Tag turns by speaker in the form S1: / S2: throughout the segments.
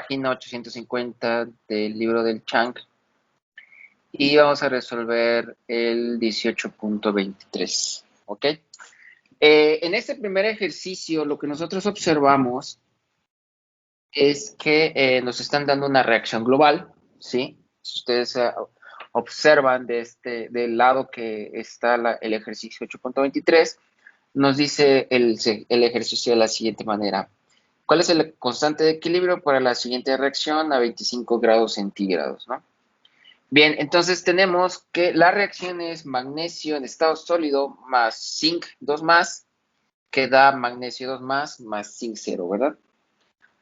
S1: página 850 del libro del Chang. Y vamos a resolver el 18.23. ¿Ok? En este primer ejercicio, lo que nosotros observamos es que nos están dando una reacción global, ¿sí? Si ustedes observan del lado que está el ejercicio 8.23, nos dice el ejercicio de la siguiente manera. ¿Cuál es el constante de equilibrio para la siguiente reacción a 25 grados centígrados, ¿no? Bien, entonces tenemos que la reacción es magnesio en estado sólido más zinc 2 más, que da magnesio 2 más zinc 0, ¿verdad?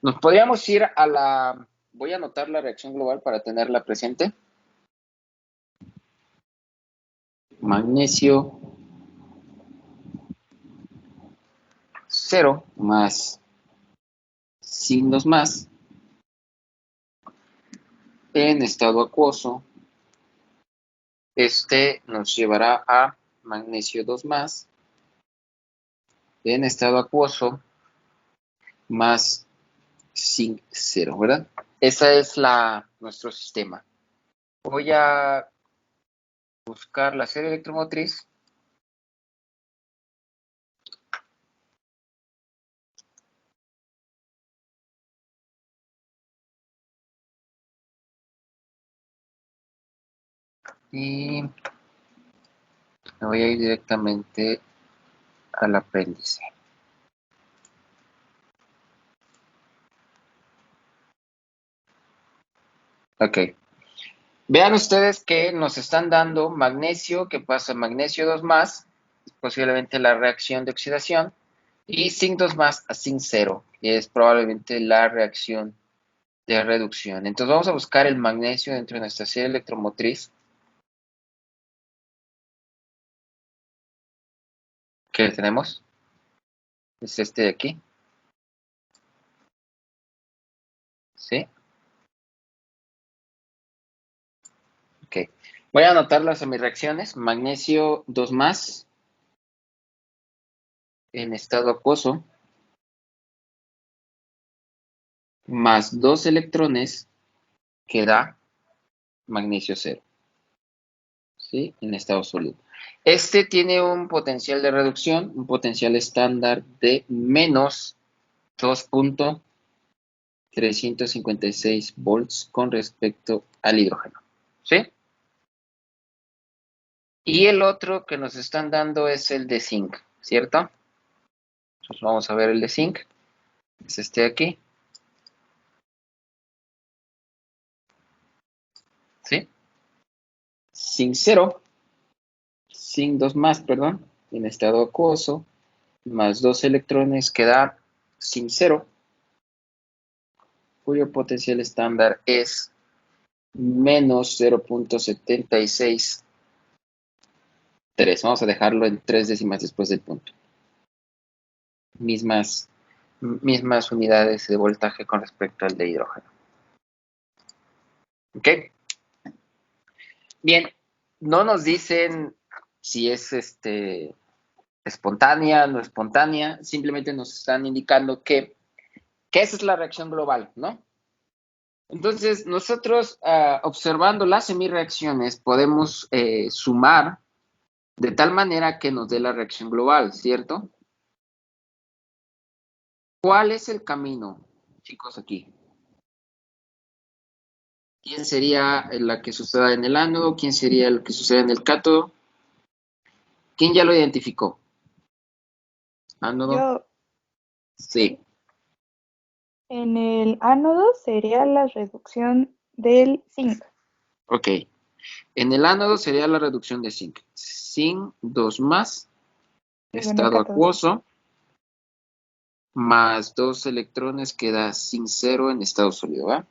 S1: Nos podríamos ir a la... Voy a anotar la reacción global para tenerla presente. Magnesio 0 más zinc 2 más en estado acuoso. Este nos llevará a magnesio 2 más en estado acuoso más zinc 0, ¿verdad? Ese es nuestro sistema. Voy a buscar la serie electromotriz. Y me voy a ir directamente al apéndice. Ok. Vean ustedes que nos están dando magnesio, que pasa magnesio 2 más, posiblemente la reacción de oxidación, y zinc 2 más a zinc 0, que es probablemente la reacción de reducción. Entonces vamos a buscar el magnesio dentro de nuestra serie electromotriz. ¿Qué tenemos? Es este de aquí. ¿Sí? Ok. Voy a anotar las semireacciones. Magnesio 2 más en estado acuoso, más 2 electrones que da magnesio 0. ¿Sí? En estado sólido. Este tiene un potencial de reducción, un potencial estándar de menos 2.356 volts con respecto al hidrógeno. ¿Sí? Y el otro que nos están dando es el de zinc, ¿cierto? Entonces vamos a ver el de zinc. Es este de aquí. ¿Sí? Zinc 0. Zinc 2 más, perdón, en estado acuoso, más 2 electrones que da zinc 0, cuyo potencial estándar es menos 0.763. Vamos a dejarlo en 3 décimas después del punto. Mismas unidades de voltaje con respecto al de hidrógeno. ¿Ok? Bien, no nos dicen si es espontánea, no espontánea, simplemente nos están indicando que esa es la reacción global, ¿no? Entonces, nosotros observando las semireacciones podemos sumar de tal manera que nos dé la reacción global, ¿cierto? ¿Cuál es el camino, chicos, aquí? ¿Quién sería la que suceda en el ánodo? ¿Quién sería el que suceda en el cátodo? ¿Quién ya lo identificó? ¿Ánodo?
S2: Yo,
S1: Sí.
S2: en el ánodo sería la reducción del zinc.
S1: Ok. En el ánodo sería la reducción de zinc. Zinc 2 más,
S2: Luego en el
S1: estado
S2: cátodo.
S1: acuoso, más 2 electrones que da zinc 0 en estado sólido, ¿va?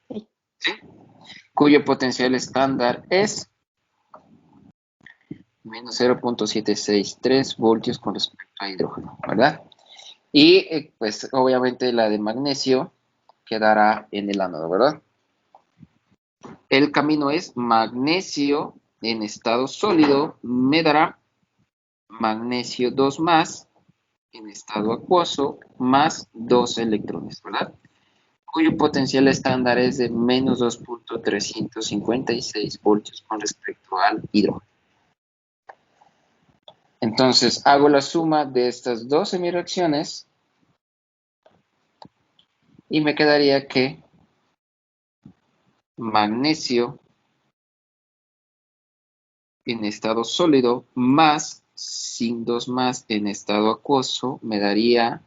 S2: Sí.
S1: Sí. Cuyo potencial estándar es menos 0.763 voltios con respecto a hidrógeno, ¿verdad? Y pues obviamente la de magnesio quedará en el ánodo, ¿verdad? El camino es magnesio en estado sólido, me dará magnesio 2 más en estado acuoso más 2 electrones, ¿verdad? Cuyo potencial estándar es de menos 2.356 voltios con respecto al hidrógeno. Entonces, hago la suma de estas dos semireacciones y me quedaría que magnesio en estado sólido más sin 2 más en estado acuoso me daría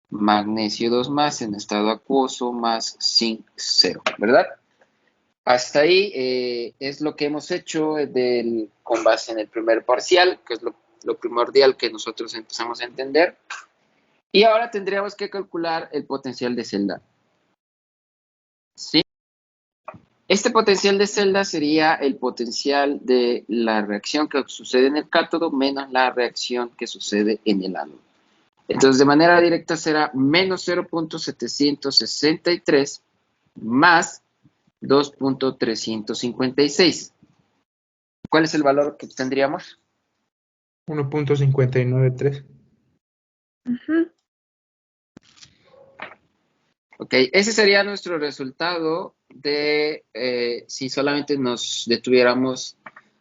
S1: magnesio 2 más en estado acuoso más zinc 0, ¿verdad? Hasta ahí es lo que hemos hecho con base en el primer parcial, que es lo primordial que nosotros empezamos a entender. Y ahora tendríamos que calcular el potencial de celda. ¿Sí? Este potencial de celda sería el potencial de la reacción que sucede en el cátodo menos la reacción que sucede en el ánodo. Entonces, de manera directa será menos 0.763 más 2.356. ¿Cuál es el valor que obtendríamos?
S3: 1.593.
S1: Ok, ese sería nuestro resultado de si solamente nos detuviéramos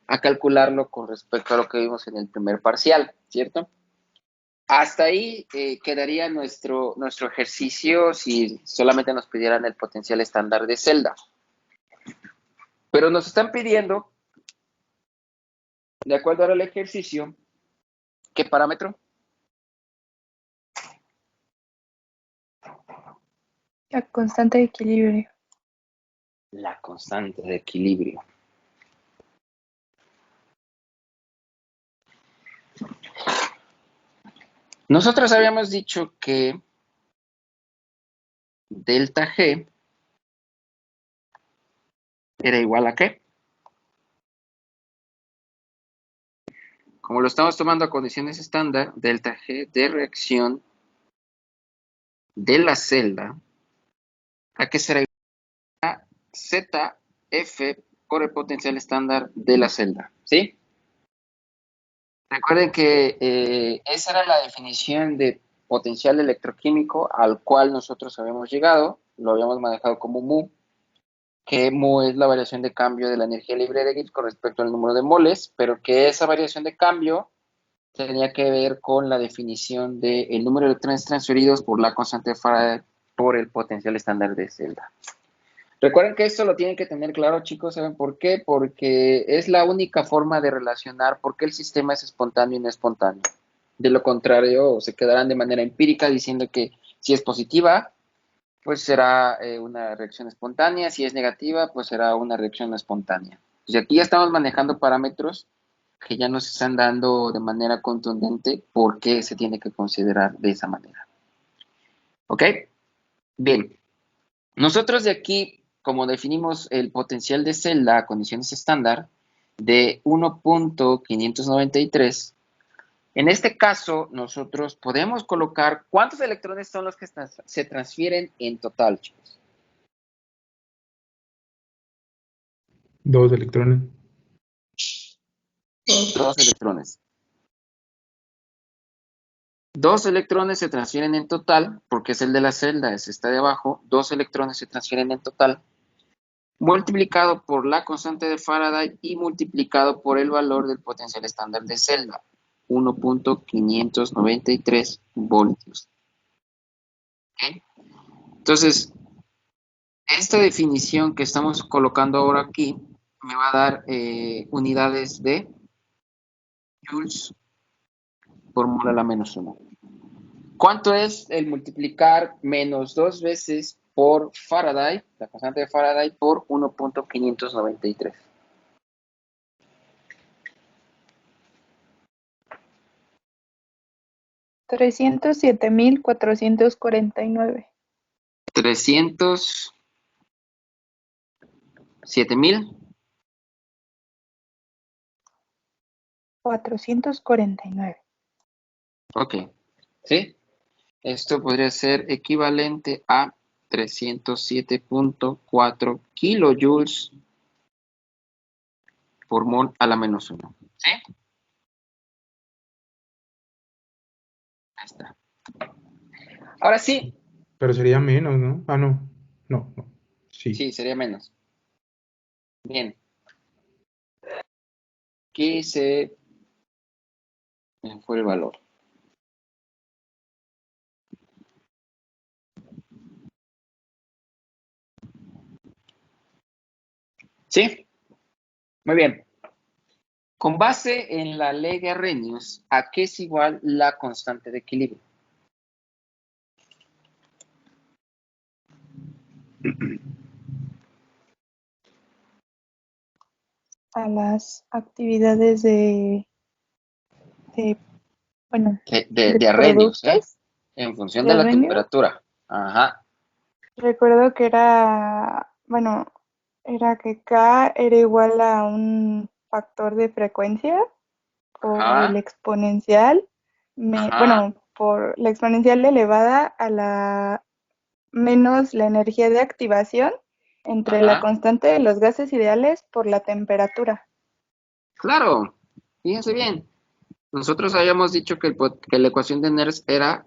S1: a calcularlo con respecto a lo que vimos en el primer parcial, ¿cierto? Hasta ahí quedaría nuestro ejercicio si solamente nos pidieran el potencial estándar de celda. Pero nos están pidiendo, de acuerdo al ejercicio, ¿qué parámetro?
S2: La constante de equilibrio.
S1: La constante de equilibrio. Nosotros habíamos dicho que delta G era igual a ¿qué? Como lo estamos tomando a condiciones estándar, delta G de reacción de la celda, ¿a qué será igual? A ZF por el potencial estándar de la celda, ¿sí? Recuerden que esa era la definición de potencial electroquímico al cual nosotros habíamos llegado, lo habíamos manejado como mu, que mu es la variación de cambio de la energía libre de Gibbs con respecto al número de moles, pero que esa variación de cambio tenía que ver con la definición del número de electrones transferidos por la constante de Faraday por el potencial estándar de celda. Recuerden que esto lo tienen que tener claro, chicos. ¿Saben por qué? Porque es la única forma de relacionar por qué el sistema es espontáneo y no espontáneo. De lo contrario, se quedarán de manera empírica diciendo que si es positiva, pues será una reacción espontánea. Si es negativa, pues será una reacción no espontánea. Y aquí ya estamos manejando parámetros que ya nos están dando de manera contundente por qué se tiene que considerar de esa manera. ¿Ok? Bien. Nosotros de aquí, como definimos el potencial de celda a condiciones estándar de 1.593, en este caso nosotros podemos colocar cuántos electrones son los que se transfieren en total, chicos.
S3: 2 electrones.
S1: 2 electrones. 2 electrones se transfieren en total, porque es el de la celda, ese está de abajo. 2 electrones se transfieren en total, multiplicado por la constante de Faraday y multiplicado por el valor del potencial estándar de celda, 1.593 voltios. ¿Okay? Entonces, esta definición que estamos colocando ahora aquí me va a dar unidades de joules por mol a la menos 1. ¿Cuánto es el multiplicar menos 2 veces por Faraday, la constante de Faraday, por 1.593?
S2: $307,449.
S1: 307,000.
S2: 449.
S1: Ok, ¿sí? Esto podría ser equivalente a 307.4 kilojoules por mol a la menos 1. ¿Sí? Ahí está. Ahora sí.
S3: Pero sería menos, ¿no? Ah, no. No, no. Sí.
S1: Sí, sería menos. Bien. Aquí se me fue el valor. ¿Sí? Muy bien. Con base en la ley de Arrhenius, ¿a qué es igual la constante de equilibrio?
S2: A las actividades bueno, de
S1: De Arrhenius, ¿eh?
S2: productos
S1: En función
S2: de
S1: de la
S2: Arrhenius.
S1: temperatura. Ajá.
S2: Recuerdo que era que K era igual a un factor de frecuencia por el
S1: Ajá.
S2: exponencial,
S1: Ajá.
S2: por la exponencial elevada a la menos la energía de activación entre la
S1: Ajá.
S2: constante de los gases ideales por la temperatura.
S1: Claro. Fíjense bien. Nosotros habíamos dicho que la ecuación de Nernst era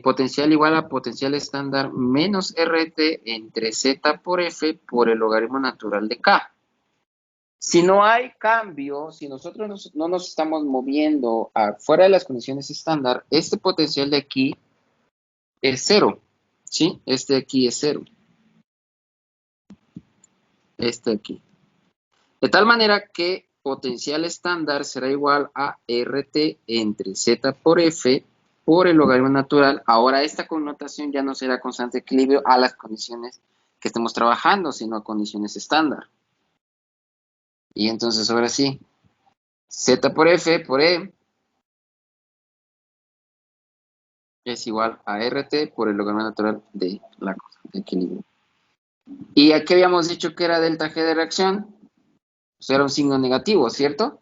S1: potencial igual a potencial estándar menos RT entre Z por F por el logaritmo natural de K. Si no hay cambio, si nosotros no nos estamos moviendo fuera de las condiciones estándar, este potencial de aquí es cero, ¿sí? Este de aquí es cero, este de aquí. De tal manera que potencial estándar será igual a RT entre Z por F por el logaritmo natural. Ahora esta connotación ya no será constante de equilibrio a las condiciones que estemos trabajando, sino a condiciones estándar. Y entonces ahora sí, Z por F por E es igual a RT por el logaritmo natural de la constante de equilibrio. Y aquí habíamos dicho que era delta G de reacción, pues era un signo negativo, ¿cierto?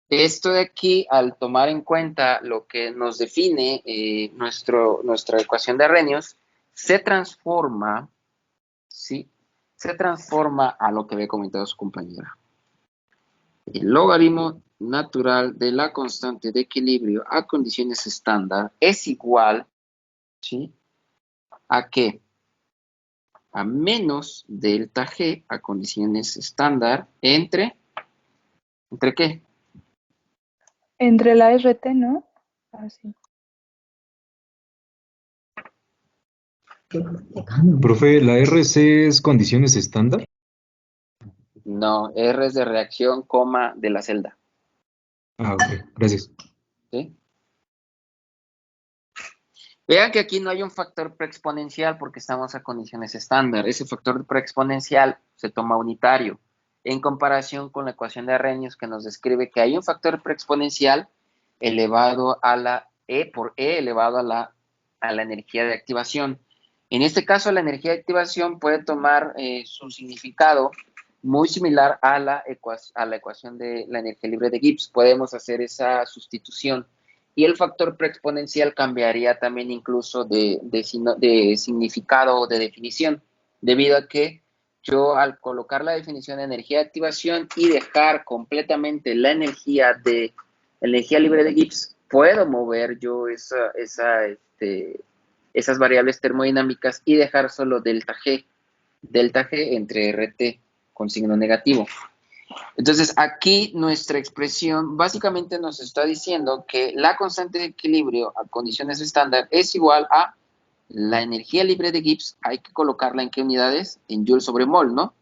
S1: Esto de aquí, al tomar en cuenta lo que nos define nuestra ecuación de Arrhenius, se transforma, ¿sí? Se transforma a lo que había comentado su compañera. El logaritmo natural de la constante de equilibrio a condiciones estándar es igual, ¿sí? ¿A qué? A menos delta G a condiciones estándar ¿entre qué?
S2: Entre la RT, ¿no? Así.
S4: Profe, ¿la RC es condiciones estándar?
S1: No, R es de reacción, coma, de la celda,
S4: Ah, ok, gracias.
S1: ¿sí? Vean que aquí no hay un factor preexponencial porque estamos a condiciones estándar. Ese factor preexponencial se toma unitario en comparación con la ecuación de Arrhenius que nos describe que hay un factor preexponencial elevado a la E por E elevado a la energía de activación. En este caso, la energía de activación puede tomar su significado muy similar a la ecuación de la energía libre de Gibbs. Podemos hacer esa sustitución. Y el factor preexponencial cambiaría también incluso de significado o de definición, debido a que yo al colocar la definición de energía de activación y dejar completamente la energía libre de Gibbs, puedo mover yo esas variables termodinámicas y dejar solo delta G entre RT con signo negativo. Entonces, aquí nuestra expresión básicamente nos está diciendo que la constante de equilibrio a condiciones estándar es igual a la energía libre de Gibbs. Hay que colocarla en qué unidades? En Joule sobre mol, ¿no?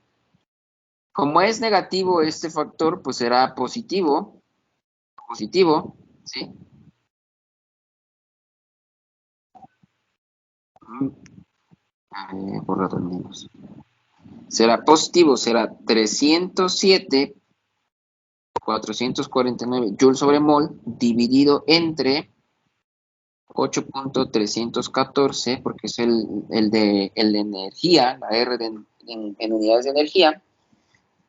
S1: Como es negativo este factor, pues será positivo, ¿sí? Por rato menos. Será positivo, será 307,449 Joule sobre mol dividido entre 8,314 porque es el de energía, la R en unidades de energía,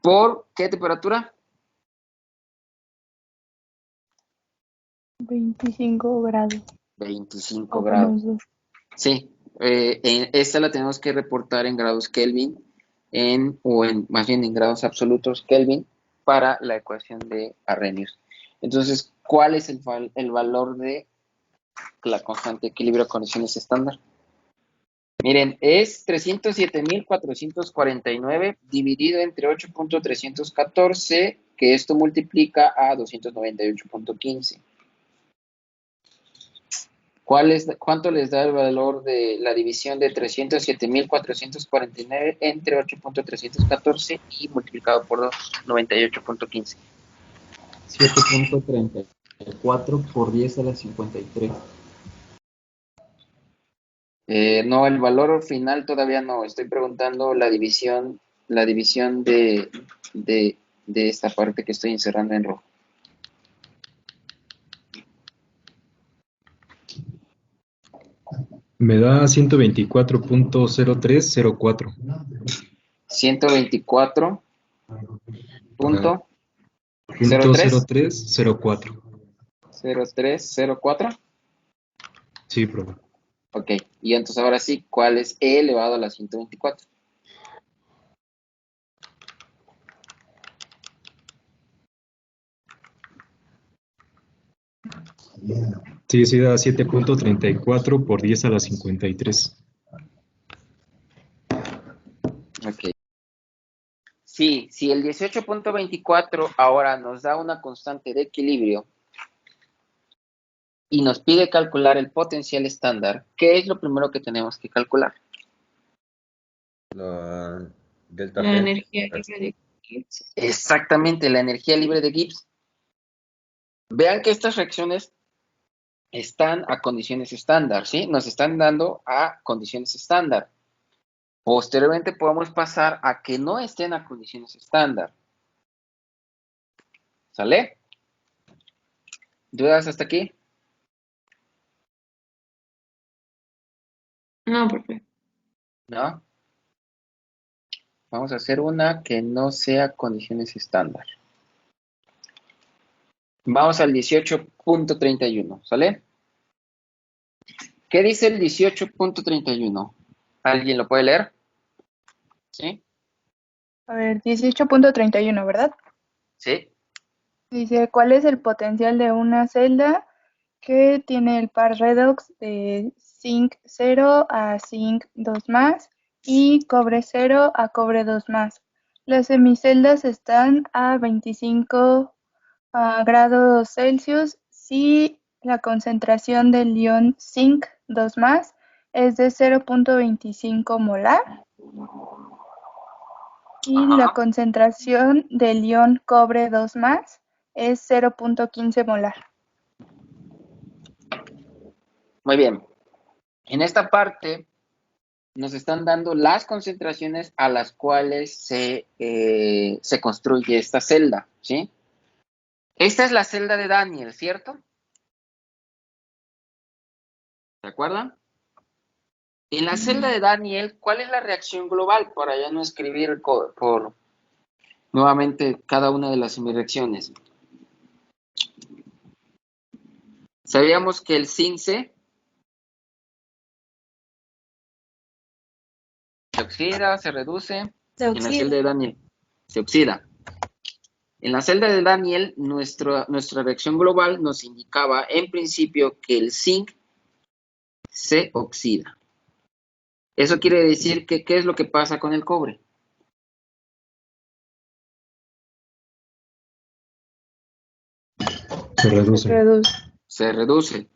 S1: ¿por qué temperatura?
S2: 25 grados
S1: 25
S2: o
S1: grados.
S2: menos 2.
S1: Sí, esta la tenemos que reportar en grados Kelvin, más bien en grados absolutos Kelvin, para la ecuación de Arrhenius. Entonces, ¿cuál es el valor de la constante de equilibrio de condiciones estándar? Miren, es 307.449 dividido entre 8.314, que esto multiplica a 298.15. ¿Cuánto les da el valor de la división de 307.449 entre 8.314 y multiplicado por 98.15?
S5: 7.34 por 10 a la 53.
S1: No, el valor final todavía no. Estoy preguntando la división de esta parte que estoy encerrando en rojo.
S4: Me da 124.0304.
S1: 124. Punto
S4: Punto
S1: 03
S4: 0304.
S1: 0304.
S4: Sí, profe.
S1: Ok, y entonces ahora sí, ¿cuál es E elevado a la 124?
S4: Sí, sí da 7.34 por 10 a la 53.
S1: Ok. Sí, si el 18.24 ahora nos da una constante de equilibrio y nos pide calcular el potencial estándar, ¿qué es lo primero que tenemos que calcular?
S6: La delta
S7: La
S6: G.
S7: energía libre de Gibbs.
S1: Exactamente, la energía libre de Gibbs. Vean que estas reacciones están a condiciones estándar, ¿sí? Nos están dando a condiciones estándar. Posteriormente podemos pasar a que no estén a condiciones estándar. ¿Sale? ¿Dudas hasta aquí?
S7: No, profe.
S1: ¿No? Vamos a hacer una que no sea condiciones estándar. Vamos al 18.31, ¿sale? ¿Qué dice el 18.31? ¿Alguien lo puede leer? ¿Sí?
S2: A ver, 18.31, ¿verdad?
S1: ¿Sí?
S2: Dice, ¿cuál es el potencial de una celda que tiene el par redox de zinc 0 a zinc 2 más y cobre 0 a cobre 2 más? Las semiceldas están a 25 grados Celsius si la concentración del ion zinc 2 más es de 0.25 molar y la concentración del ion cobre 2 más es 0.15 molar.
S1: Muy bien. En esta parte nos están dando las concentraciones a las cuales se construye esta celda, ¿sí? Esta es la celda de Daniel, ¿cierto? ¿Se acuerdan? En la celda de Daniel, ¿cuál es la reacción global? Para ya no escribir por nuevamente cada una de las semireacciones. Sabíamos que el zinc se oxida, se reduce. En la celda de Daniel se oxida. En la celda de Daniel, nuestra reacción global nos indicaba en principio que el zinc se oxida. Eso quiere decir que, ¿qué es lo que pasa con el cobre?
S4: Se reduce.
S1: Se reduce.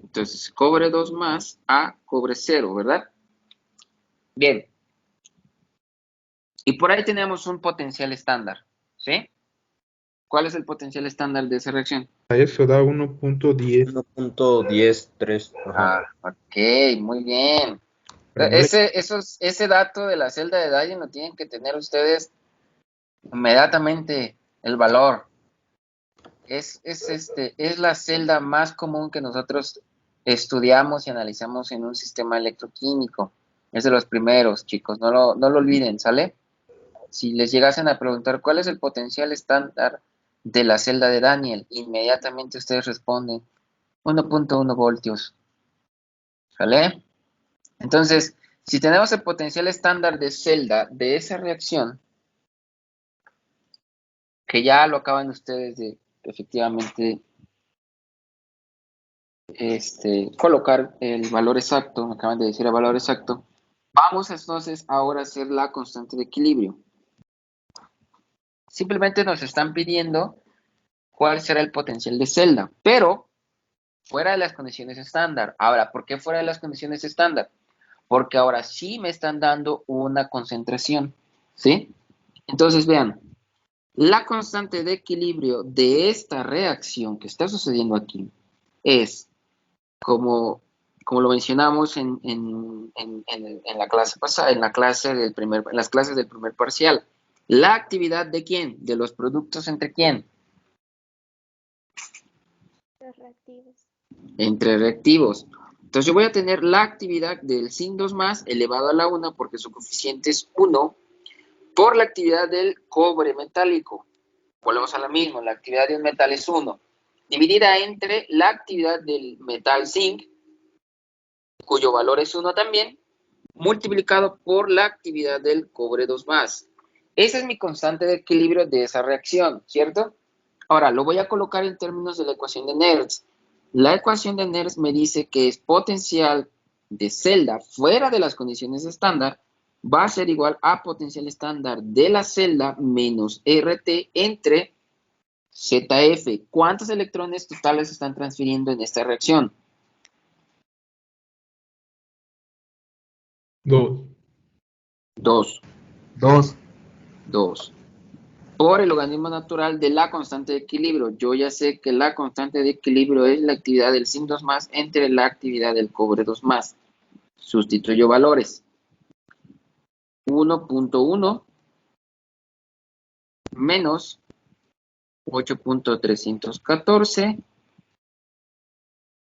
S1: Entonces, cobre 2 más a cobre 0, ¿verdad? Bien. Y por ahí tenemos un potencial estándar, ¿sí? ¿Cuál es el potencial estándar de esa reacción?
S3: A eso da 1.10.
S6: 1.103.
S1: Ok, muy bien.
S3: Pero no le...
S1: Ese dato de la celda de Daniel lo tienen que tener ustedes inmediatamente, el valor. Es la celda más común que nosotros estudiamos y analizamos en un sistema electroquímico. Es de los primeros, chicos, no lo olviden, ¿sale? Si les llegasen a preguntar cuál es el potencial estándar de la celda de Daniel, inmediatamente ustedes responden 1.1 voltios, ¿sale? Entonces, si tenemos el potencial estándar de celda de esa reacción, que ya lo acaban ustedes de efectivamente colocar el valor exacto, me acaban de decir el valor exacto. Vamos entonces ahora a hacer la constante de equilibrio. Simplemente nos están pidiendo cuál será el potencial de celda, pero fuera de las condiciones estándar. Ahora, ¿por qué fuera de las condiciones estándar? Porque ahora sí me están dando una concentración, ¿sí? Entonces, vean, la constante de equilibrio de esta reacción que está sucediendo aquí es, como lo mencionamos en la clase pasada, en las clases del primer parcial, la actividad ¿de quién? De los productos ¿entre quién?
S8: Los reactivos.
S1: Entre reactivos. Entonces yo voy a tener la actividad del sin 2 más elevado a la 1 porque su coeficiente es 1 por la actividad del cobre metálico. Volvemos a lo mismo, la actividad de un metal es 1, dividida entre la actividad del metal zinc, cuyo valor es 1 también, multiplicado por la actividad del cobre 2 más. Esa es mi constante de equilibrio de esa reacción, ¿cierto? Ahora, lo voy a colocar en términos de la ecuación de Nernst. La ecuación de Nernst me dice que es potencial de celda fuera de las condiciones estándar va a ser igual a potencial estándar de la celda menos RT entre ZF. ¿Cuántos electrones totales se están transfiriendo en esta reacción?
S3: 2.
S1: 2.
S5: 2.
S1: 2. Por el logaritmo natural de la constante de equilibrio. Yo ya sé que la constante de equilibrio es la actividad del zinc 2 más entre la actividad del cobre 2 más. Sustituyo valores. 1.1 menos 8.314.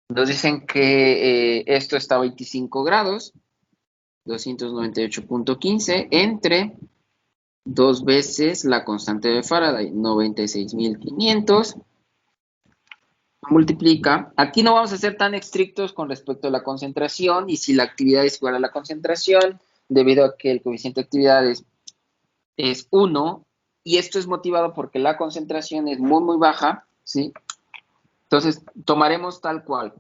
S1: Nos dicen que esto está a 25 grados. 298.15 entre 2 veces la constante de Faraday, 96.500. Multiplica. Aquí no vamos a ser tan estrictos con respecto a la concentración y si la actividad es igual a la concentración, debido a que el coeficiente de actividad es 1 y esto es motivado porque la concentración es muy, muy baja, ¿sí? Entonces, tomaremos tal cual.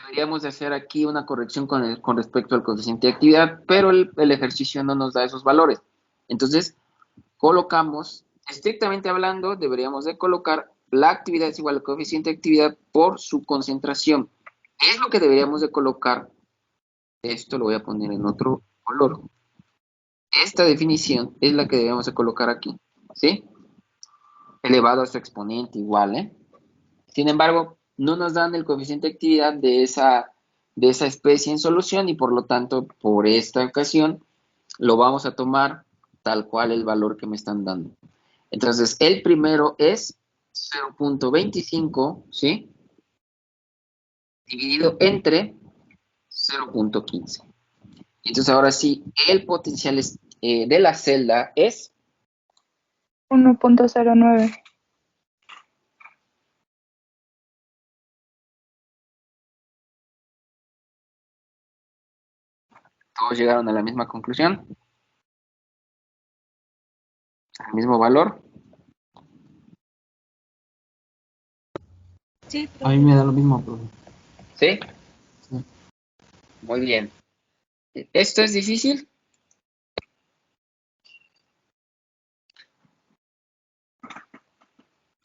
S1: Deberíamos de hacer aquí una corrección con respecto al coeficiente de actividad, pero el ejercicio no nos da esos valores. Entonces, colocamos, estrictamente hablando, deberíamos de colocar la actividad es igual al coeficiente de actividad por su concentración. Es lo que deberíamos de colocar. Esto lo voy a poner en otro color. Esta definición es la que debemos de colocar aquí, ¿sí? Elevado a su exponente igual, ¿eh? Sin embargo, no nos dan el coeficiente de actividad de esa especie en solución y por lo tanto, por esta ocasión, lo vamos a tomar tal cual el valor que me están dando. Entonces, el primero es 0.25, ¿sí? Dividido entre 0.15. Entonces, ahora sí, el potencial de la celda es
S2: 1.09.
S1: todos llegaron a la misma conclusión, al mismo valor.
S7: Sí,
S5: A mí me da lo mismo, profe.
S1: ¿Sí?
S5: Sí.
S1: Muy bien. ¿Esto es difícil?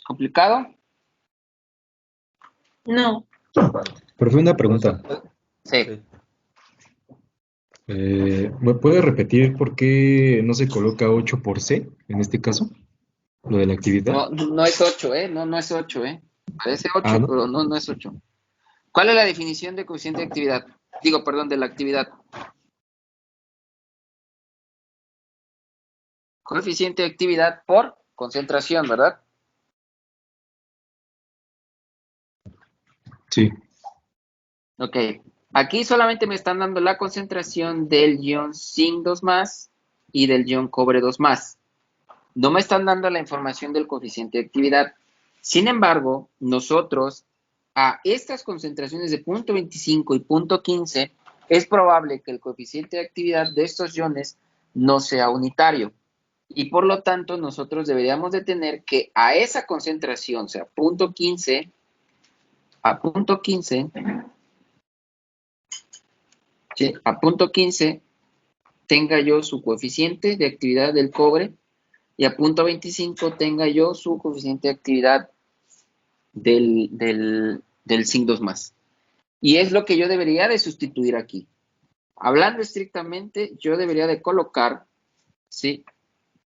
S1: ¿Complicado?
S7: no.
S4: Profe, una pregunta.
S1: Sí.
S4: ¿Me puede repetir por qué no se coloca 8 por C en este caso? Lo de la actividad.
S1: No, no es 8, ¿eh? No, no es 8, ¿eh? Parece 8,
S4: Ah, ¿no?
S1: pero no, no es 8. ¿Cuál es la definición de coeficiente de actividad? Digo, perdón, de la actividad. Coeficiente de actividad por concentración, ¿verdad?
S4: Sí.
S1: Ok. Aquí solamente me están dando la concentración del ion zinc 2 más y del ion cobre 2 más. No me están dando la información del coeficiente de actividad. Sin embargo, nosotros a estas concentraciones de 0.25 y 0.15 es probable que el coeficiente de actividad de estos iones no sea unitario. Y por lo tanto, nosotros deberíamos de tener que a esa concentración, o sea, 0.15, a punto 15, ¿sí? A punto 15 tenga yo su coeficiente de actividad del cobre y a punto 25 tenga yo su coeficiente de actividad del zinc 2+. Y es lo que yo debería de sustituir aquí. Hablando estrictamente, yo debería de colocar, ¿sí?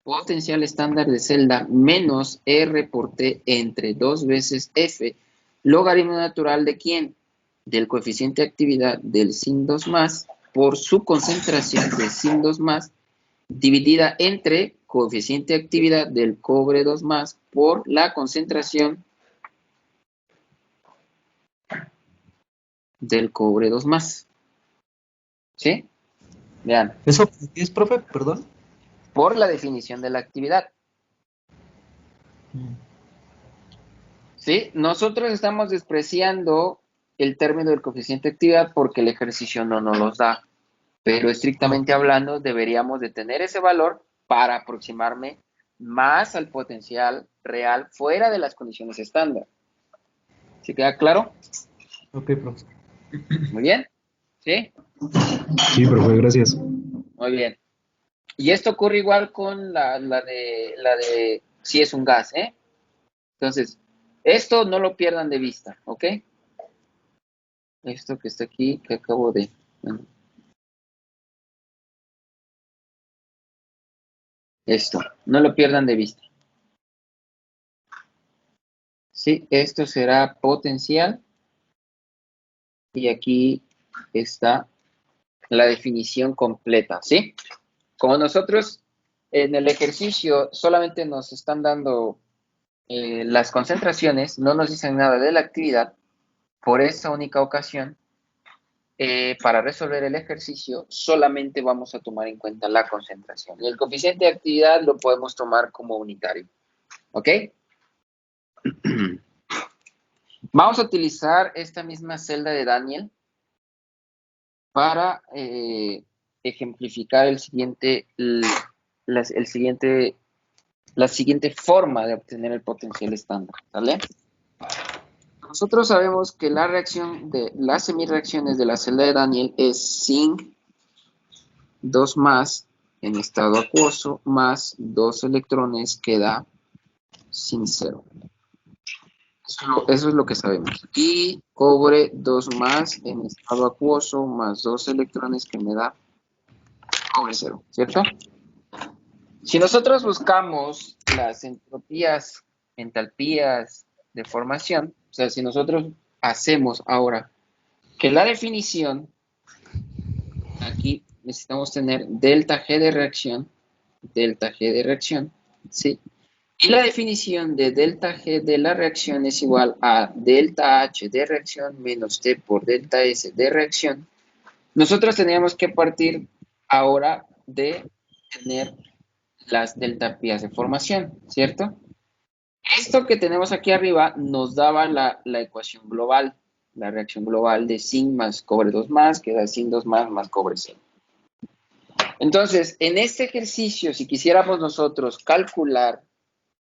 S1: Potencial estándar de celda menos R por T entre 2 veces F, logaritmo natural de ¿quién? Del coeficiente de actividad del zinc 2+, por su concentración de zinc 2+, dividida entre coeficiente de actividad del cobre 2+, por la concentración del cobre 2+. ¿Sí? Vean,
S5: ¿Eso qué es, profe? Perdón.
S1: por la definición de la actividad. ¿Sí? Nosotros estamos despreciando el término del coeficiente de actividad porque el ejercicio no nos los da. Pero estrictamente hablando, deberíamos de tener ese valor para aproximarme más al potencial real fuera de las condiciones estándar. ¿Sí queda claro?
S5: Ok, profe.
S1: Muy bien. ¿Sí?
S4: Sí, profe, gracias.
S1: Muy bien. Y esto ocurre igual con la de si es un gas, ¿eh? Entonces, esto no lo pierdan de vista, ¿ok? Esto que está aquí, que acabo de... Bueno, esto, no lo pierdan de vista. Sí, esto será potencial. Y aquí está la definición completa, ¿sí? Como nosotros en el ejercicio solamente nos están dando las concentraciones, no nos dicen nada de la actividad, por esa única ocasión, para resolver el ejercicio solamente vamos a tomar en cuenta la concentración. Y el coeficiente de actividad lo podemos tomar como unitario, ¿ok? Vamos a utilizar esta misma celda de Daniel para ejemplificar la siguiente forma de obtener el potencial estándar, ¿vale? Nosotros sabemos que la reacción de las semireacciones de la celda de Daniel es zinc 2+ en estado acuoso más 2 electrones que da zinc 0. Eso es lo que sabemos. Y cobre 2+ en estado acuoso más 2 electrones que me da cobre 0, ¿cierto? Si nosotros buscamos las entalpías de formación, o sea, si nosotros hacemos ahora que la definición, aquí necesitamos tener delta G de reacción, ¿sí? Y la definición de delta G de la reacción es igual a delta H de reacción menos T por delta S de reacción. Nosotros tendríamos que partir ahora de tener las deltapías de formación, ¿cierto? Esto que tenemos aquí arriba nos daba la ecuación global, la reacción global de zinc más cobre 2+, que da zinc 2+ más cobre 0. Entonces, en este ejercicio, si quisiéramos nosotros calcular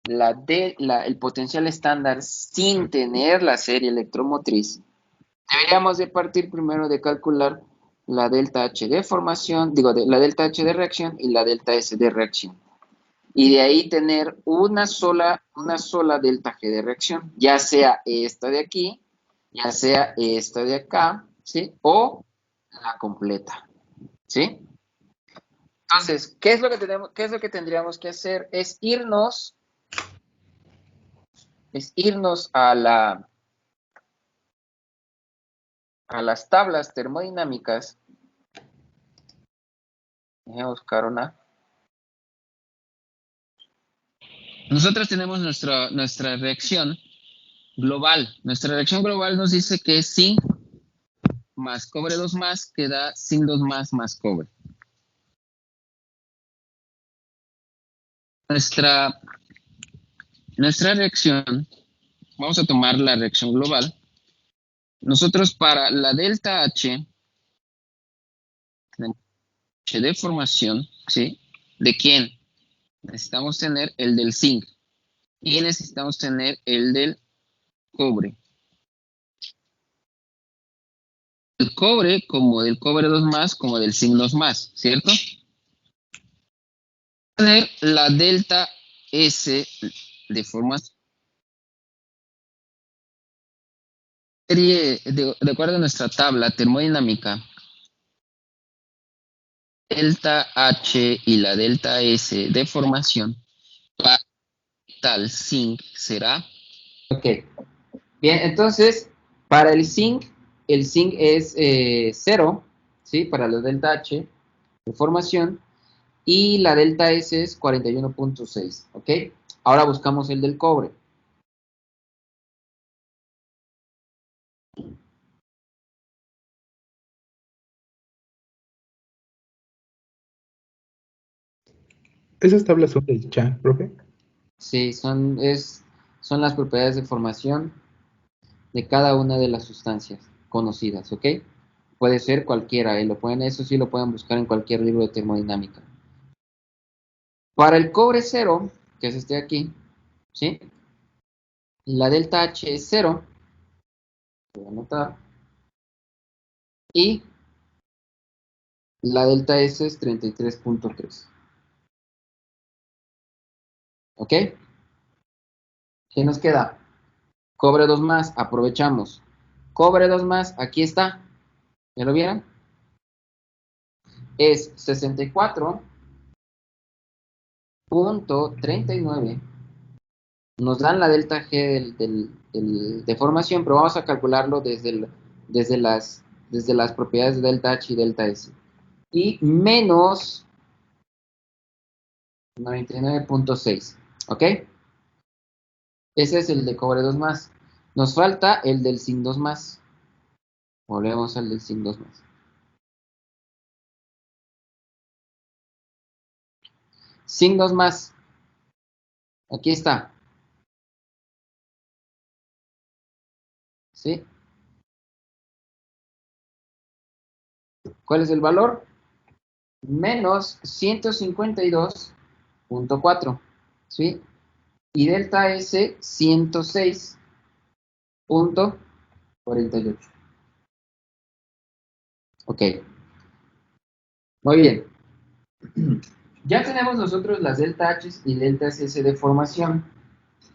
S1: el potencial estándar sin tener la serie electromotriz, deberíamos de partir primero de calcular la delta H de formación, la delta H de reacción y la delta S de reacción. Y de ahí tener una sola delta G de reacción, ya sea esta de aquí, ya sea esta de acá, ¿sí? O la completa, ¿sí? Entonces, ¿qué es lo que tendríamos que hacer? Es irnos a las tablas termodinámicas. Voy a buscar una. Nosotros tenemos nuestra reacción global. Nuestra reacción global nos dice que es zinc más cobre 2+, que da zinc 2+ más cobre. Nuestra reacción, vamos a tomar la reacción global. Nosotros para la delta H de formación, ¿sí? ¿De quién? Necesitamos tener el del zinc y necesitamos tener el del cobre. del cobre, como del cobre 2+, como del zinc 2+, ¿cierto? Tener la delta S de forma serie, de acuerdo a nuestra tabla termodinámica, delta H y la delta S de formación para tal zinc será. Ok, bien, entonces para el zinc es 0, ¿sí? Para la delta H de formación y la delta S es 41.6, ¿ok? Ahora buscamos el del cobre.
S3: ¿Esas tablas son del Chang, profe?
S1: Sí, son las propiedades de formación de cada una de las sustancias conocidas, ¿ok? Puede ser cualquiera, eso sí lo pueden buscar en cualquier libro de termodinámica. Para el cobre 0, que es este de aquí, ¿sí? La delta H es 0, voy a anotar, y la delta S es 33.3, ¿ok? ¿Qué nos queda? Cobre 2+, aprovechamos. Cobre 2+, aquí está, ¿ya lo vieron? Es 64.39. Nos dan la delta G de formación, pero vamos a calcularlo desde las propiedades de delta H y delta S. Y menos 99.6, ¿ok? Ese es el de cobre 2+. Nos falta el del zinc 2+. Volvemos al del zinc 2+. Zinc 2+. Aquí está. ¿Sí? ¿Cuál es el valor? Menos 152.4. ¿Sí? Y delta S 106.48. Ok, muy bien. Ya tenemos nosotros las delta H y deltas S de formación.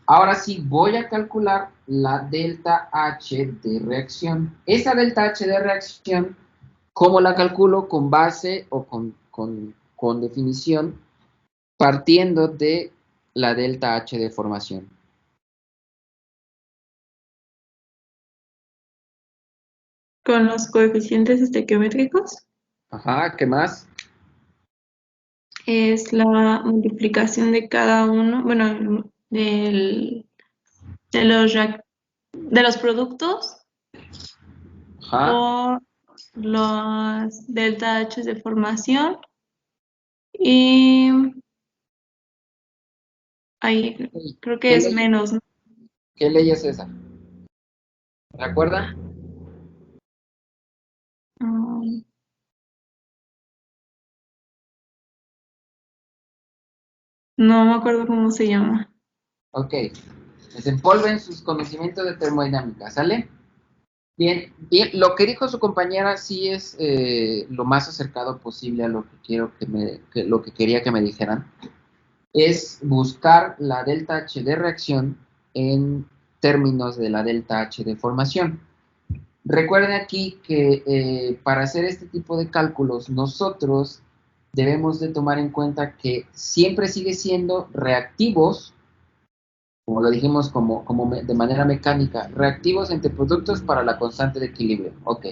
S1: Ahora sí voy a calcular la delta H de reacción. Esa delta H de reacción, ¿cómo la calculo? Con base o con definición, partiendo de la delta H de formación.
S7: Con los coeficientes estequiométricos
S1: Ajá, ¿qué más?
S7: es la multiplicación de cada uno, bueno, de los productos
S1: Ajá.
S7: por los delta H de formación y ahí creo que
S1: ¿Qué
S7: es
S1: ley,
S7: menos, ¿no?
S1: qué ley es esa? ¿Recuerdan?
S7: Mm, no me acuerdo cómo se llama.
S1: Ok. Desempolven sus conocimientos de termodinámica, ¿sale? Bien, bien, lo que dijo su compañera sí es lo más acercado posible a lo que lo que quería que me dijeran. Es buscar la delta H de reacción en términos de la delta H de formación. Recuerden aquí que para hacer este tipo de cálculos nosotros debemos de tomar en cuenta que siempre sigue siendo reactivos, como lo dijimos de manera mecánica, reactivos entre productos para la constante de equilibrio. Ok.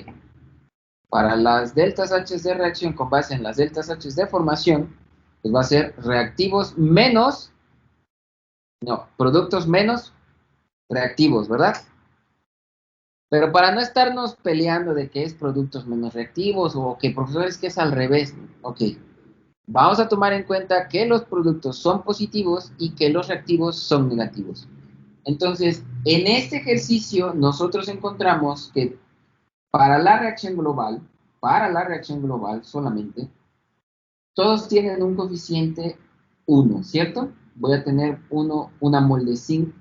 S1: Para las deltas H de reacción con base en las deltas H de formación, pues va a ser reactivos menos, no, productos menos reactivos, ¿verdad? Pero para no estarnos peleando de que es productos menos reactivos o que profesores que es al revés, ok, vamos a tomar en cuenta que los productos son positivos y que los reactivos son negativos. Entonces, en este ejercicio nosotros encontramos que para la reacción global solamente, todos tienen un coeficiente 1, ¿cierto? Voy a tener una mol de zinc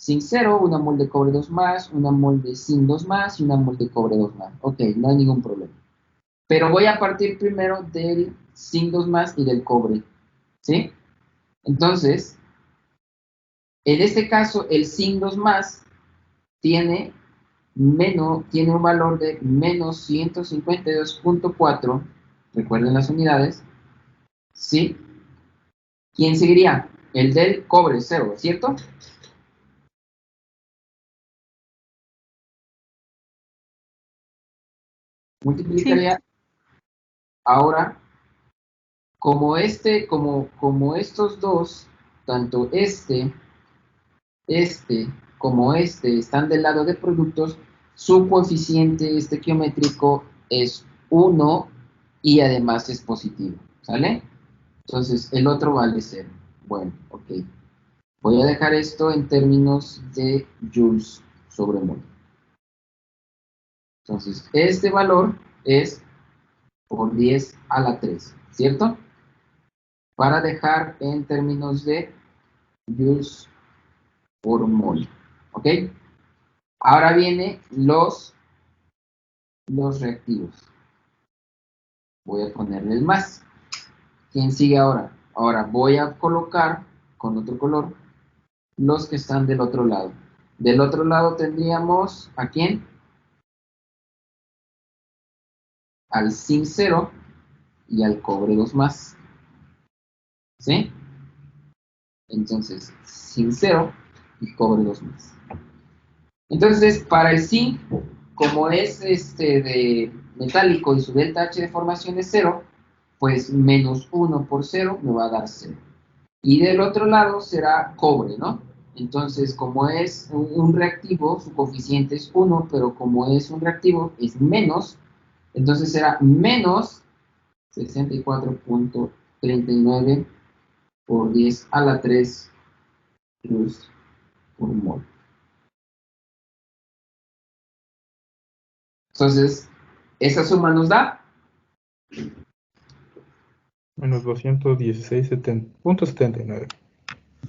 S1: zinc 0, una mol de cobre 2 más, una mol de zinc 2 más y una mol de cobre 2 más. Ok, no hay ningún problema. Pero voy a partir primero del zinc 2 más y del cobre, ¿sí? Entonces, en este caso, el zinc 2 más tiene un valor de menos 152.4, recuerden las unidades, ¿sí? ¿Quién seguiría? El del cobre 0, ¿cierto? Multiplicaría ahora, como estos dos, tanto este como este están del lado de productos, su coeficiente estequiométrico es 1 y además es positivo, ¿sale? Entonces el otro vale 0. Bueno, ok. Voy a dejar esto en términos de joules sobre mol. Entonces, este valor es por 10 a la 3, ¿cierto? Para dejar en términos de joules por mol, ¿ok? Ahora vienen los reactivos. Voy a ponerles más. ¿Quién sigue ahora? Ahora voy a colocar con otro color los que están del otro lado. Del otro lado tendríamos, ¿a quién? Al zinc 0 y al cobre 2 más. ¿Sí? Entonces, zinc 0 y cobre 2 más. Entonces, para el zinc, como es de metálico y su delta H de formación es 0, pues menos 1 por 0 me va a dar 0. Y del otro lado será cobre, ¿no? Entonces, como es un reactivo, su coeficiente es 1, pero como es un reactivo es menos, entonces será menos 64.39 por 10 a la 3 joules por mol. Entonces, esa suma nos da
S3: Menos 216.79.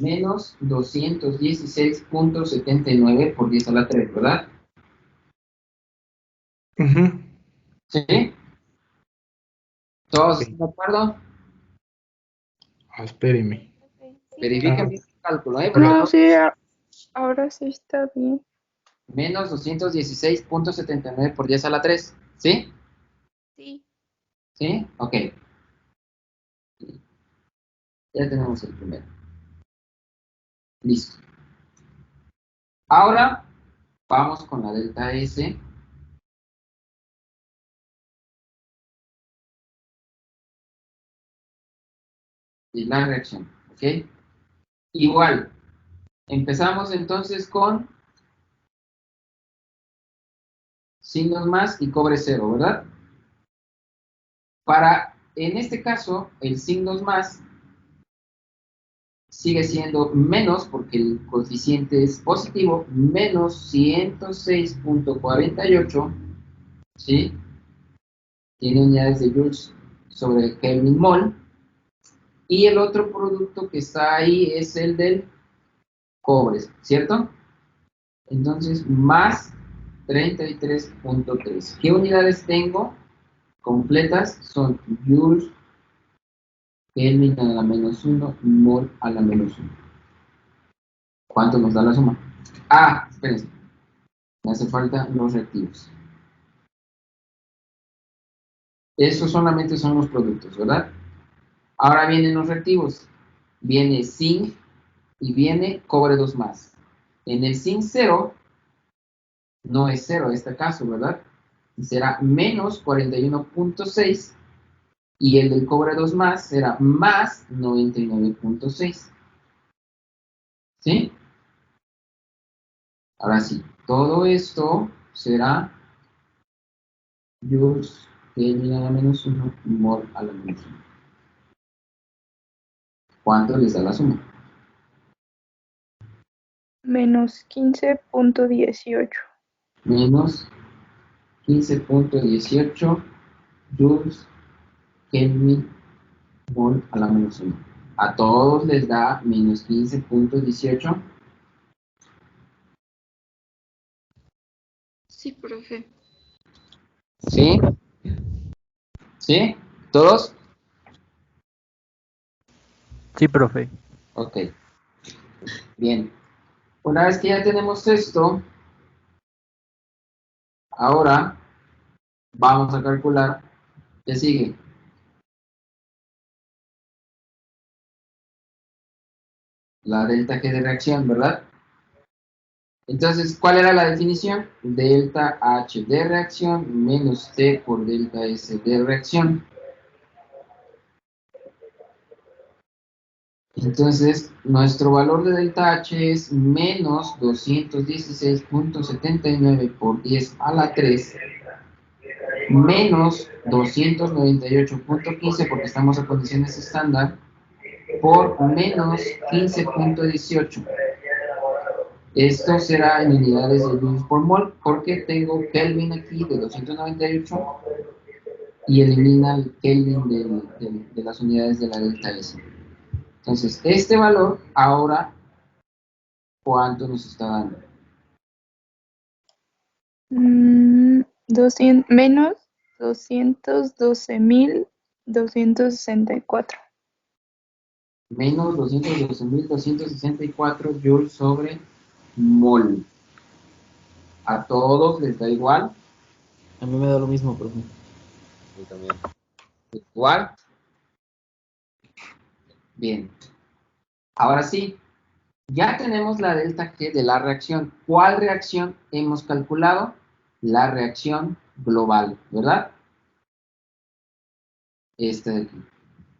S1: menos 216.79 por 10 a la 3, ¿verdad?
S3: Ujú.
S1: ¿Sí? ¿Todos
S3: Ok.
S1: están de acuerdo?
S3: Espéreme.
S8: Sí.
S1: Verifiquen bien el cálculo, ¿eh? Porque
S2: No, sí, ahora sí está bien.
S1: menos 216.79 por 10 a la 3, ¿sí?
S8: Sí.
S1: ¿Sí? Ok. Ya tenemos el primero. Listo. Ahora vamos con la delta S. Y la reacción, ¿ok? Igual, empezamos entonces con signos más y cobre 0, ¿verdad? En este caso, el signos más sigue siendo menos, porque el coeficiente es positivo, menos 106.48, ¿sí? Tiene unidades de joules sobre Kelvin mol. Y el otro producto que está ahí es el del cobre, ¿cierto? Entonces, más 33.3. ¿Qué unidades tengo completas? Son joules, Kelvin a la menos 1, mol a la menos 1. ¿Cuánto nos da la suma? Ah, espérense. Me hace falta los reactivos. Esos solamente son los productos, ¿verdad? Ahora vienen los reactivos. Viene zinc y viene cobre 2 más. En el zinc 0 no es 0 en este caso, ¿verdad? Será menos 41.6 y el del cobre 2 más será más 99.6. ¿Sí? Ahora sí, todo esto será joules Kelvin a la menos 1 mol a la menos 1. ¿Cuánto les da la suma?
S2: Menos 15.18.
S1: Menos 15.18 joules Kelvin mol a la menos 1. A todos les da menos 15.18.
S7: Sí, profe.
S1: ¿Sí? ¿Sí? ¿Todos?
S9: Sí, profe.
S1: Ok. Bien. Una vez que ya tenemos esto, ahora vamos a calcular qué sigue. La delta G de reacción, ¿verdad? Entonces, ¿cuál era la definición? Delta H de reacción menos T por delta S de reacción. Entonces, nuestro valor de delta H es menos 216.79 por 10 a la 3 menos 298.15 porque estamos a condiciones estándar por menos 15.18. Esto será en unidades de joules por mol porque tengo Kelvin aquí de 298 y elimina el Kelvin de las unidades de la delta S. Entonces, este valor ahora, ¿cuánto nos está dando?
S2: 200 menos 212.264.
S1: Menos 212.264 joules sobre mol. ¿A todos les da igual?
S5: A mí me da lo mismo, profe.
S6: Yo también.
S1: ¿Igual? Bien. Ahora sí, ya tenemos la delta G de la reacción. ¿Cuál reacción hemos calculado? La reacción global, ¿verdad? Este de aquí.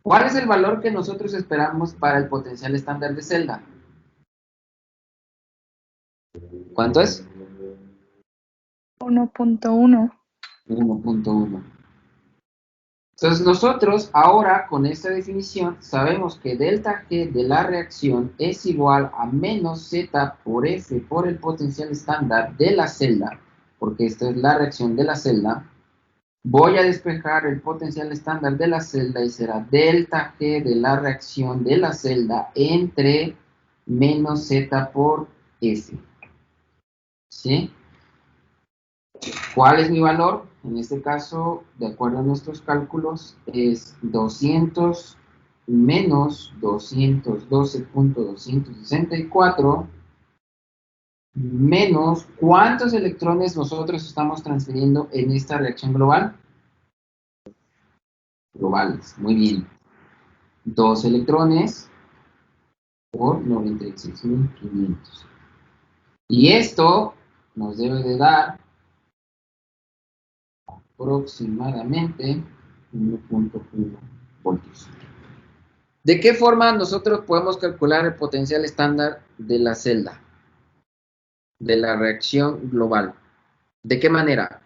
S1: ¿Cuál es el valor que nosotros esperamos para el potencial estándar de celda? ¿Cuánto es?
S2: 1.1.
S1: 1.1. Entonces nosotros ahora con esta definición sabemos que delta G de la reacción es igual a menos Z por F por el potencial estándar de la celda, porque esta es la reacción de la celda. Voy a despejar el potencial estándar de la celda y será delta G de la reacción de la celda entre menos Z por F. ¿Sí? ¿Cuál es mi valor? En este caso, de acuerdo a nuestros cálculos, es 200 menos 212.264 menos ¿cuántos electrones nosotros estamos transfiriendo en esta reacción global? Globales, muy bien. 2 electrones por 96.500. Y esto nos debe de dar aproximadamente 1.1 voltios. ¿De qué forma nosotros podemos calcular el potencial estándar de la celda? De la reacción global. ¿De qué manera?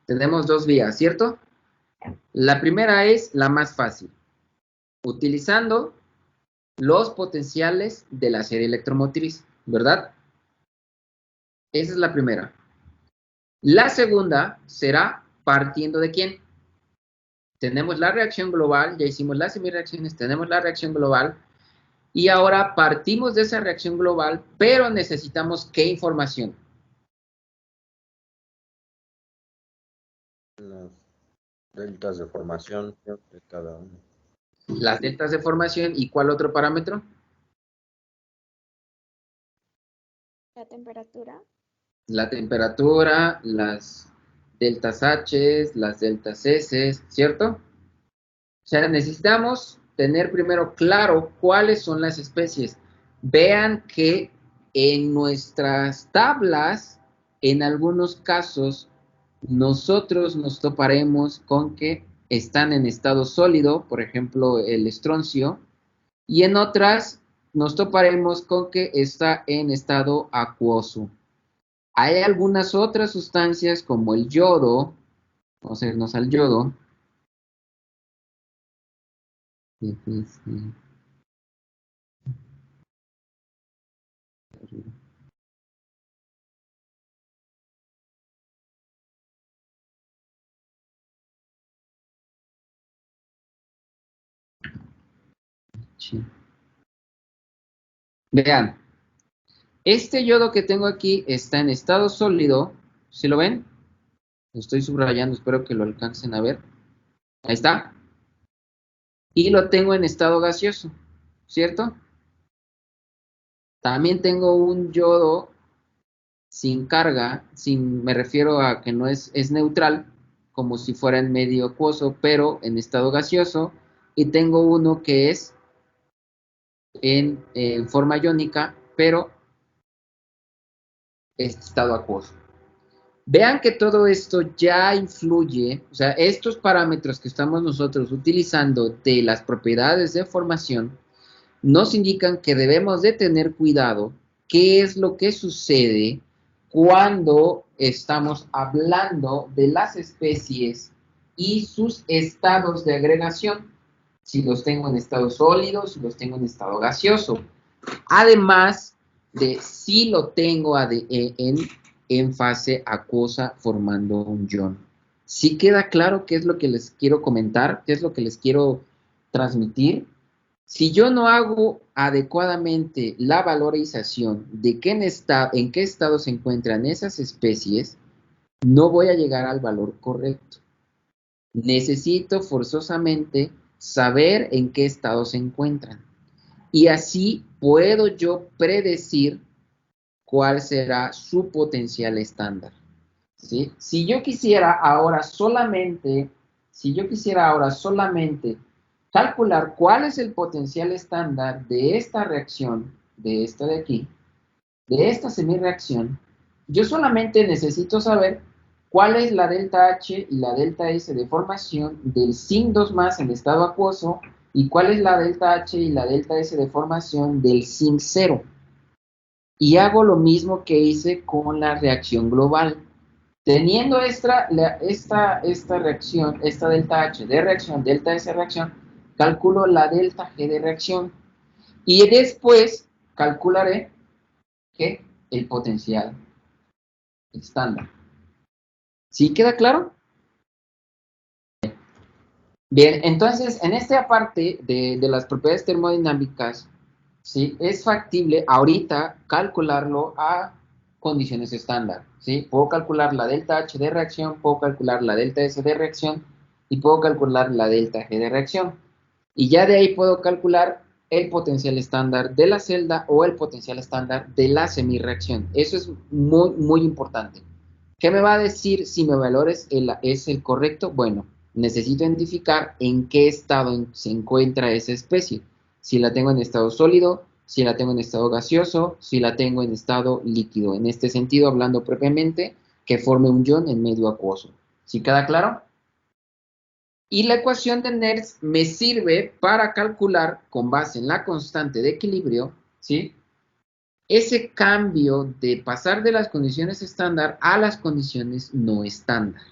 S1: Tenemos dos vías, ¿cierto? La primera es la más fácil. Utilizando los potenciales de la serie electromotriz, ¿verdad? Esa es la primera. La segunda será partiendo de quién. Tenemos la reacción global, ya hicimos las semireacciones, tenemos la reacción global y ahora partimos de esa reacción global, pero necesitamos ¿qué información?
S6: Las deltas de formación de cada uno.
S1: Las deltas de formación y ¿cuál otro parámetro?
S8: La temperatura.
S1: La temperatura, las deltas H, las deltas S, ¿cierto? O sea, necesitamos tener primero claro cuáles son las especies. Vean que en nuestras tablas, en algunos casos, nosotros nos toparemos con que están en estado sólido, por ejemplo, el estroncio, y en otras nos toparemos con que está en estado acuoso. Hay algunas otras sustancias como el yodo, vamos a irnos al yodo. Vean, este yodo que tengo aquí está en estado sólido, ¿sí lo ven? Lo estoy subrayando, espero que lo alcancen a ver. Ahí está. Y lo tengo en estado gaseoso, ¿cierto? También tengo un yodo sin carga, me refiero a que no es neutral, como si fuera en medio acuoso, pero en estado gaseoso. Y tengo uno que es en forma iónica, pero es estado acuoso. Vean que todo esto ya influye, o sea, estos parámetros que estamos nosotros utilizando de las propiedades de formación, nos indican que debemos de tener cuidado qué es lo que sucede cuando estamos hablando de las especies y sus estados de agregación, si los tengo en estado sólido, si los tengo en estado gaseoso, además de si lo tengo en fase acuosa formando un ion. ¿Sí queda claro qué es lo que les quiero comentar? ¿Qué es lo que les quiero transmitir? Si yo no hago adecuadamente la valorización de en qué estado se encuentran esas especies, no voy a llegar al valor correcto. Necesito forzosamente saber en qué estado se encuentran. Y así puedo yo predecir cuál será su potencial estándar. ¿Sí? Si yo quisiera ahora solamente calcular cuál es el potencial estándar de esta reacción, de esta de aquí, de esta semirreacción, yo solamente necesito saber cuál es la delta H y la delta S de formación del zinc 2+ en estado acuoso y cuál es la delta H y la delta S de formación del zinc 0. Y hago lo mismo que hice con la reacción global. Teniendo esta reacción, esta delta H de reacción, delta S de reacción, calculo la delta G de reacción. Y después calcularé ¿qué? El potencial estándar. ¿Sí queda claro? Bien, entonces en esta parte de las propiedades termodinámicas, ¿sí? Es factible ahorita calcularlo a condiciones estándar, ¿sí? Puedo calcular la delta H de reacción, puedo calcular la delta S de reacción y puedo calcular la delta G de reacción. Y ya de ahí puedo calcular el potencial estándar de la celda o el potencial estándar de la semirreacción. Eso es muy, muy importante. ¿Qué me va a decir si mi valor es el correcto? Bueno, necesito identificar en qué estado se encuentra esa especie. Si la tengo en estado sólido, si la tengo en estado gaseoso, si la tengo en estado líquido. En este sentido, hablando propiamente, que forme un ion en medio acuoso. ¿Sí queda claro? Y la ecuación de Nernst me sirve para calcular, con base en la constante de equilibrio, ¿sí? Ese cambio de pasar de las condiciones estándar a las condiciones no estándar.